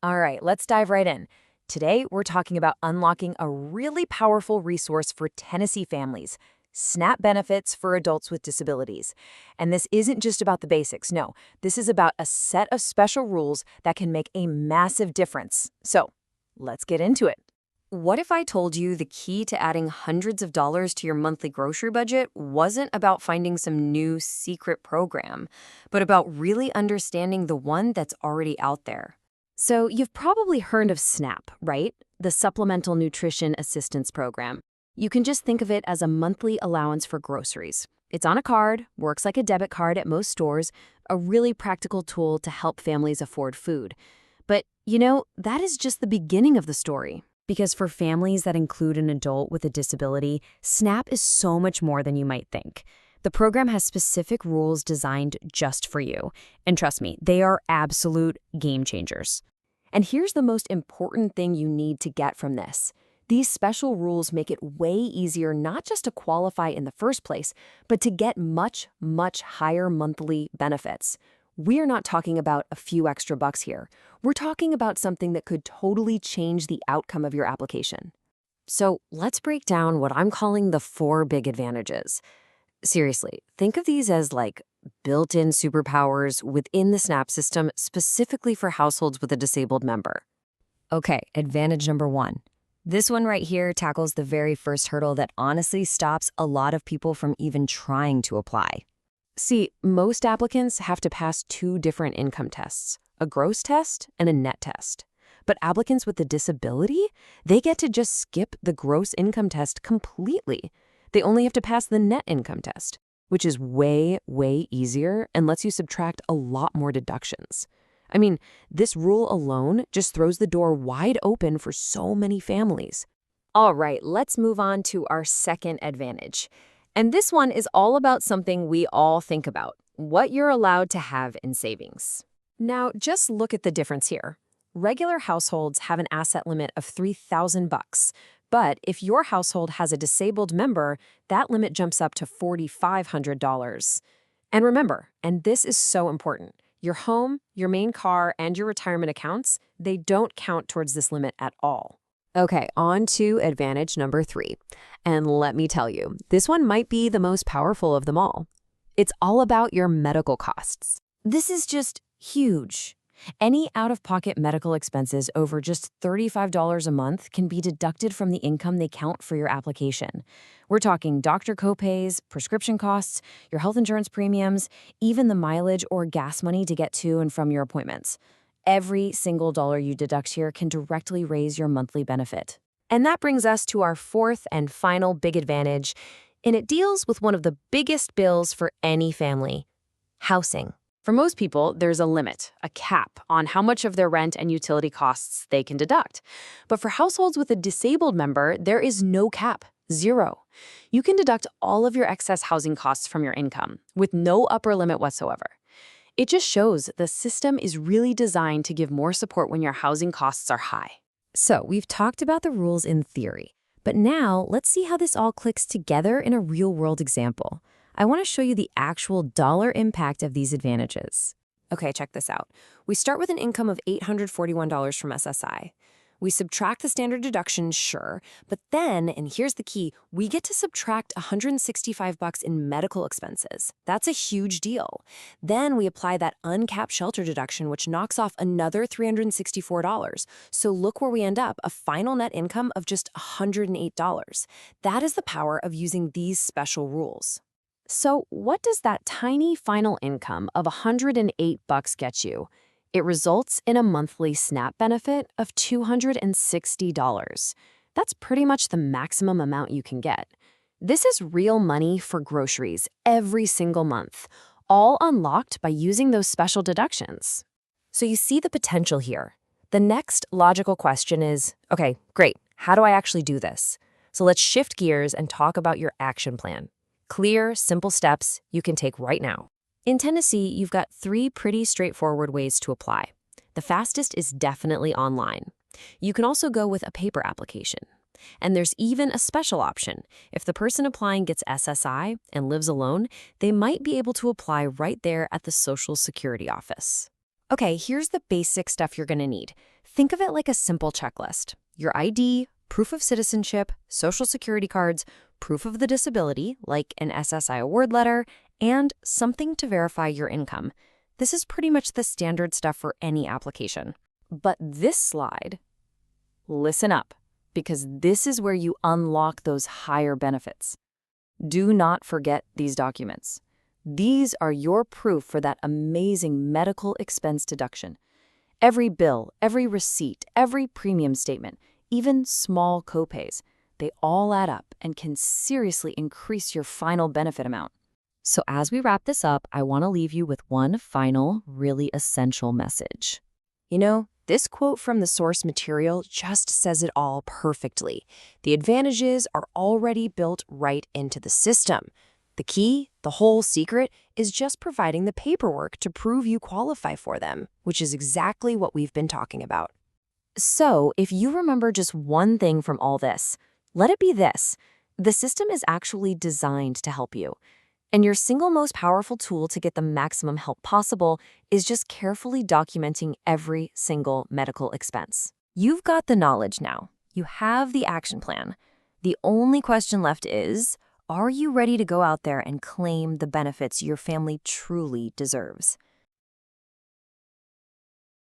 All right, let's dive right in. Today, we're talking about unlocking a really powerful resource for Tennessee families, SNAP benefits for adults with disabilities. And this isn't just about the basics, no. This is about a set of special rules that can make a massive difference. So, let's get into it. What if I told you the key to adding hundreds of dollars to your monthly grocery budget wasn't about finding some new secret program, but about really understanding the one that's already out there? So, you've probably heard of SNAP, right? The Supplemental Nutrition Assistance Program. You can just think of it as a monthly allowance for groceries. It's on a card, works like a debit card at most stores, a really practical tool to help families afford food. But, that is just the beginning of the story. Because for families that include an adult with a disability, SNAP is so much more than you might think. The program has specific rules designed just for you. And trust me, they are absolute game changers. And here's the most important thing you need to get from this. These special rules make it way easier not just to qualify in the first place, but to get much, much higher monthly benefits. We're not talking about a few extra bucks here. We're talking about something that could totally change the outcome of your application. So let's break down what I'm calling the 4 big advantages. Seriously, think of these as like built-in superpowers within the SNAP system specifically for households with a disabled member. Okay, advantage number 1. This one right here tackles the very first hurdle that honestly stops a lot of people from even trying to apply. See, most applicants have to pass 2 different income tests, a gross test and a net test. But applicants with a disability, they get to just skip the gross income test completely. They only have to pass the net income test, which is way, way easier and lets you subtract a lot more deductions. I mean, this rule alone just throws the door wide open for so many families. All right, let's move on to our second advantage. And this one is all about something we all think about, what you're allowed to have in savings. Now, just look at the difference here. Regular households have an asset limit of $3,000, but if your household has a disabled member, that limit jumps up to $4,500. And remember, and this is so important, your home, your main car, and your retirement accounts, they don't count towards this limit at all. Okay, on to advantage number 3. And let me tell you, this one might be the most powerful of them all. It's all about your medical costs. This is just huge. Any out-of-pocket medical expenses over just $35 a month can be deducted from the income they count for your application. We're talking doctor copays, prescription costs, your health insurance premiums, even the mileage or gas money to get to and from your appointments. Every single dollar you deduct here can directly raise your monthly benefit. And that brings us to our 4th and final big advantage, and it deals with one of the biggest bills for any family: housing. For most people, there's a limit, a cap, on how much of their rent and utility costs they can deduct. But for households with a disabled member, there is no cap, 0. You can deduct all of your excess housing costs from your income, with no upper limit whatsoever. It just shows the system is really designed to give more support when your housing costs are high. So we've talked about the rules in theory, but now let's see how this all clicks together in a real-world example. I want to show you the actual dollar impact of these advantages. Okay, check this out. We start with an income of $841 from SSI. We subtract the standard deduction, sure, but then, and here's the key, we get to subtract $165 in medical expenses. That's a huge deal. Then we apply that uncapped shelter deduction, which knocks off another $364. So look where we end up, a final net income of just $108. That is the power of using these special rules. So what does that tiny final income of $108 get you? It results in a monthly SNAP benefit of $260. That's pretty much the maximum amount you can get. This is real money for groceries every single month, all unlocked by using those special deductions. So you see the potential here. The next logical question is, okay, great, how do I actually do this? So let's shift gears and talk about your action plan. Clear, simple steps you can take right now. In Tennessee, you've got 3 pretty straightforward ways to apply. The fastest is definitely online. You can also go with a paper application. And there's even a special option. If the person applying gets SSI and lives alone, they might be able to apply right there at the Social Security office. Okay, here's the basic stuff you're going to need. Think of it like a simple checklist. Your ID, proof of citizenship, social security cards, proof of the disability, like an SSI award letter, and something to verify your income. This is pretty much the standard stuff for any application. But this slide, listen up, because this is where you unlock those higher benefits. Do not forget these documents. These are your proof for that amazing medical expense deduction. Every bill, every receipt, every premium statement, even small copays, they all add up and can seriously increase your final benefit amount. So as we wrap this up, I want to leave you with one final, really essential message. This quote from the source material just says it all perfectly. The advantages are already built right into the system. The key, the whole secret, is just providing the paperwork to prove you qualify for them, which is exactly what we've been talking about. So, if you remember just one thing from all this, let it be this. The system is actually designed to help you. And your single most powerful tool to get the maximum help possible is just carefully documenting every single medical expense. You've got the knowledge now. You have the action plan. The only question left is, are you ready to go out there and claim the benefits your family truly deserves?